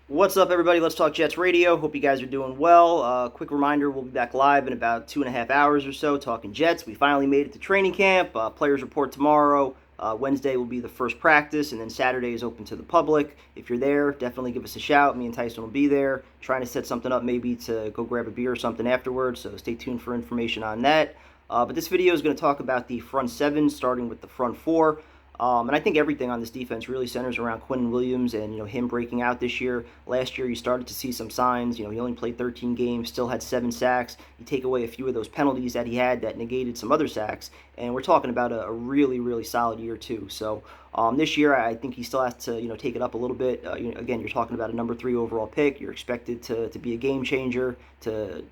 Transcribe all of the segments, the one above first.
What's up, everybody? Let's Talk Jets Radio. Hope you guys are doing well. Quick reminder, we'll be back live in about 2.5 hours or so talking Jets. We finally made it to training camp. Players report tomorrow. Wednesday will be the first practice, and then Saturday is open to the public. If you're there, definitely give us a shout. Me and Tyson will be there, trying to set something up maybe to go grab a beer or something afterwards, so stay tuned for information on that. But this video is going to talk about the front seven, starting with the front four. And I think everything on this defense really centers around Quinnen Williams and him breaking out this year. Last year, you started to see some signs. He only played 13 games, still had 7 sacks. You take away a few of those penalties that he had that negated some other sacks, and we're talking about a really, really solid year too. So this year, I think he still has to take it up a little bit. Again, you're talking about a number 3 overall pick. You're expected to be a game changer, to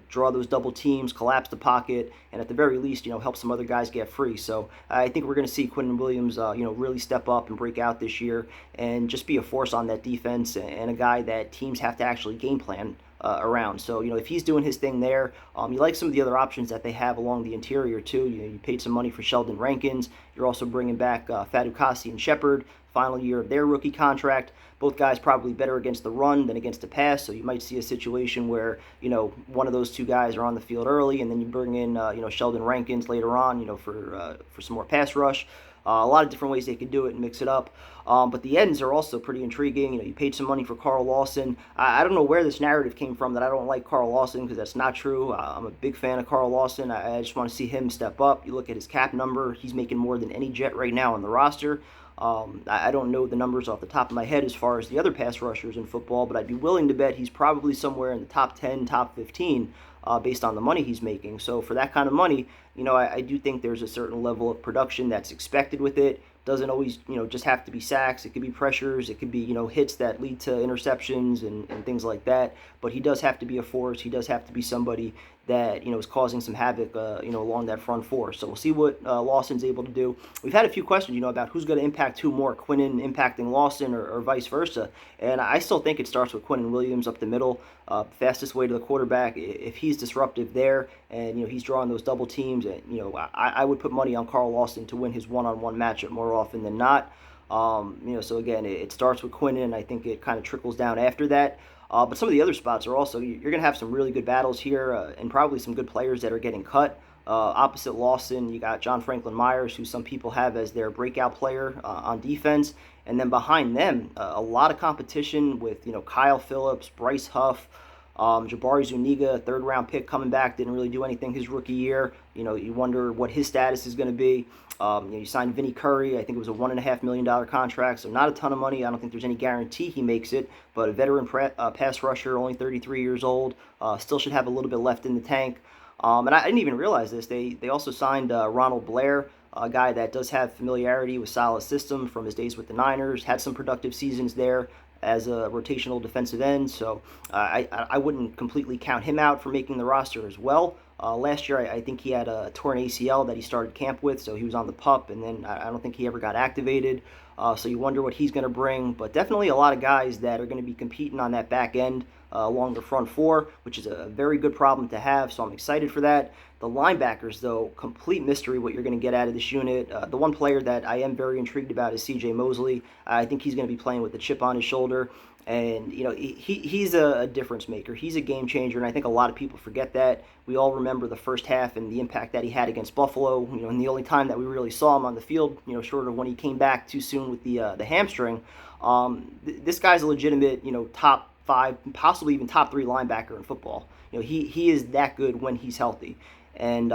draw those double teams, collapse the pocket, and at the very least, help some other guys get free. So I think we're going to see Quinnen Williams, really step up and break out this year, and just be a force on that defense, and a guy that teams have to actually game plan around. So, if he's doing his thing there, you like some of the other options that they have along the interior, too. You paid some money for Sheldon Rankins. You're also bringing back Fatukasi and Shepard, final year of their rookie contract. Both guys probably better against the run than against the pass, so you might see a situation where, one of those two guys are on the field early, and then you bring in, Sheldon Rankins later on, for some more pass rush. A lot of different ways they could do it and mix it up. But the ends are also pretty intriguing. You paid some money for Carl Lawson. I don't know where this narrative came from that I don't like Carl Lawson, because that's not true. I'm a big fan of Carl Lawson. I just want to see him step up. You look at his cap number, he's making more than any Jet right now on the roster. I don't know the numbers off the top of my head as far as the other pass rushers in football, but I'd be willing to bet he's probably somewhere in the top 10, top 15, based on the money he's making. So for that kind of money, I do think there's a certain level of production that's expected with it. Doesn't always, just have to be sacks. It could be pressures. It could be, hits that lead to interceptions and things like that. But he does have to be a force. He does have to be somebody that, is causing some havoc, along that front four. So we'll see what Lawson's able to do. We've had a few questions, about who's going to impact who more, Quinnen impacting Lawson or vice versa. And I still think it starts with Quinnen Williams up the middle, fastest way to the quarterback. If he's disruptive there and, he's drawing those double teams, and, I would put money on Carl Lawson to win his one-on-one matchup more often than not. So again, it starts with Quinnen. I think it kind of trickles down after that. But some of the other spots are also, you're going to have some really good battles here, and probably some good players that are getting cut. Opposite Lawson, you got John Franklin Myers, who some people have as their breakout player on defense. And then behind them, a lot of competition with, Kyle Phillips, Bryce Huff, Jabari Zuniga, third-round pick coming back, didn't really do anything his rookie year. You wonder what his status is going to be. You signed Vinny Curry. I think it was a $1.5 million contract, so not a ton of money. I don't think there's any guarantee he makes it, but a veteran pass rusher, only 33 years old, still should have a little bit left in the tank. And I didn't even realize this. They also signed Ronald Blair, a guy that does have familiarity with Saleh's system from his days with the Niners, had some productive seasons there as a rotational defensive end, so I wouldn't completely count him out for making the roster as well. Last year, I think he had a torn ACL that he started camp with, so he was on the PUP, and then I don't think he ever got activated. So you wonder what he's going to bring, but definitely a lot of guys that are going to be competing on that back end along the front four, which is a very good problem to have, so I'm excited for that. The linebackers, though, complete mystery what you're going to get out of this unit. The one player that I am very intrigued about is C.J. Mosley. I think he's going to be playing with the chip on his shoulder. And, he's a difference maker. He's a game changer, and I think a lot of people forget that. We all remember the first half and the impact that he had against Buffalo, and the only time that we really saw him on the field, short of when he came back too soon with the hamstring. This guy's a legitimate, top 5, possibly even top 3 linebacker in football. He is that good when he's healthy. And,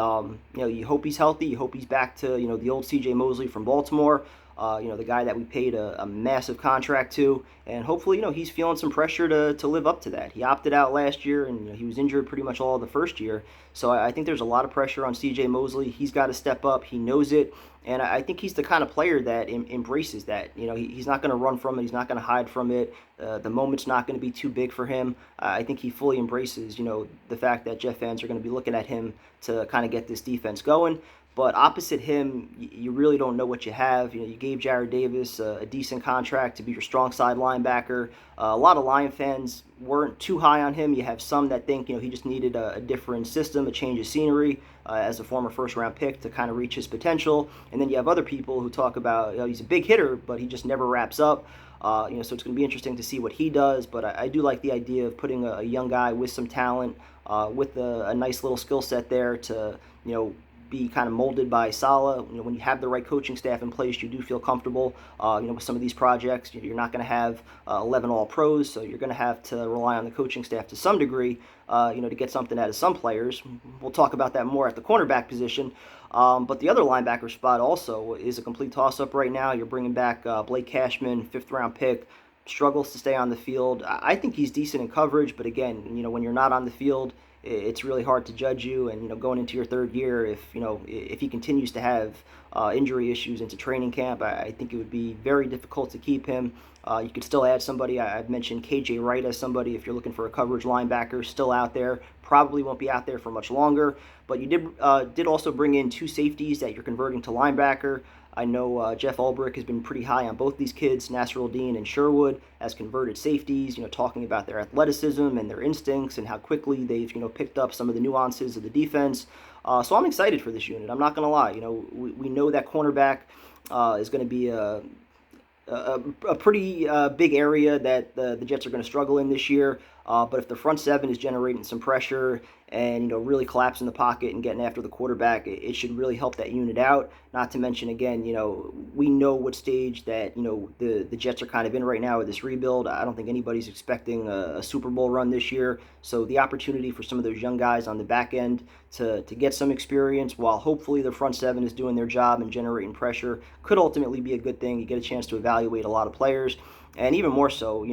you hope he's healthy. You hope he's back to, the old C.J. Mosley from Baltimore. The guy that we paid a massive contract to, and hopefully, he's feeling some pressure to live up to that. He opted out last year, and he was injured pretty much all of the first year. So I think there's a lot of pressure on C.J. Mosley. He's got to step up. He knows it, and I think he's the kind of player that embraces that. He's not going to run from it. He's not going to hide from it. The moment's not going to be too big for him. I think he fully embraces, the fact that Jet fans are going to be looking at him to kind of get this defense going. But opposite him, you really don't know what you have. You gave Jared Davis a decent contract to be your strong side linebacker. A lot of Lion fans weren't too high on him. You have some that think he just needed a different system, a change of scenery as a former first-round pick to kind of reach his potential. And then you have other people who talk about he's a big hitter, but he just never wraps up. So it's going to be interesting to see what he does. But I do like the idea of putting a young guy with some talent, with a nice little skill set there to, be kind of molded by Saleh. When you have the right coaching staff in place, you do feel comfortable. With some of these projects, you're not going to have 11 all pros, so you're going to have to rely on the coaching staff to some degree, to get something out of some players. We'll talk about that more at the cornerback position. But the other linebacker spot also is a complete toss-up right now. You're bringing back Blake Cashman, fifth-round pick, struggles to stay on the field. I think he's decent in coverage, but again, when you're not on the field, it's really hard to judge you. And going into your third year, if he continues to have injury issues into training camp, I think it would be very difficult to keep him. You could still add somebody. I've mentioned KJ Wright as somebody if you're looking for a coverage linebacker, still out there. Probably won't be out there for much longer. But you did also bring in two safeties that you're converting to linebacker. I know Jeff Ulbrich has been pretty high on both these kids, Nasruddin and Sherwood, as converted safeties, talking about their athleticism and their instincts and how quickly they've, picked up some of the nuances of the defense. So I'm excited for this unit. I'm not going to lie. We know that cornerback is going to be a pretty big area that the Jets are going to struggle in this year. But if the front seven is generating some pressure and really collapsing the pocket and getting after the quarterback, it should really help that unit out. Not to mention, again, we know what stage that the Jets are kind of in right now with this rebuild. I don't think anybody's expecting a Super Bowl run this year. So the opportunity for some of those young guys on the back end to get some experience while hopefully the front seven is doing their job and generating pressure could ultimately be a good thing. You get a chance to evaluate a lot of players. And even more so,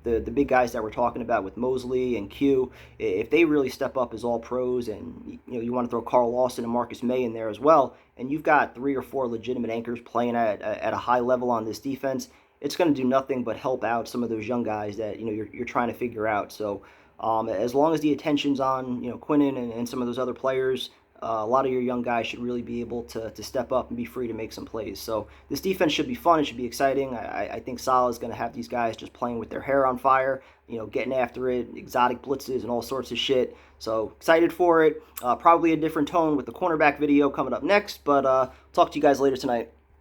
the big guys that we're talking about with Mosley and Q, if they really step up as all pros, and you want to throw Carl Lawson and Marcus May in there as well, and you've got 3 or 4 legitimate anchors playing at a high level on this defense, it's going to do nothing but help out some of those young guys that you're trying to figure out. So as long as the attention's on Quinnen and some of those other players, a lot of your young guys should really be able to step up and be free to make some plays. So this defense should be fun. It should be exciting. I think Saleh is going to have these guys just playing with their hair on fire, getting after it, exotic blitzes and all sorts of shit. So excited for it. Probably a different tone with the cornerback video coming up next, but talk to you guys later tonight.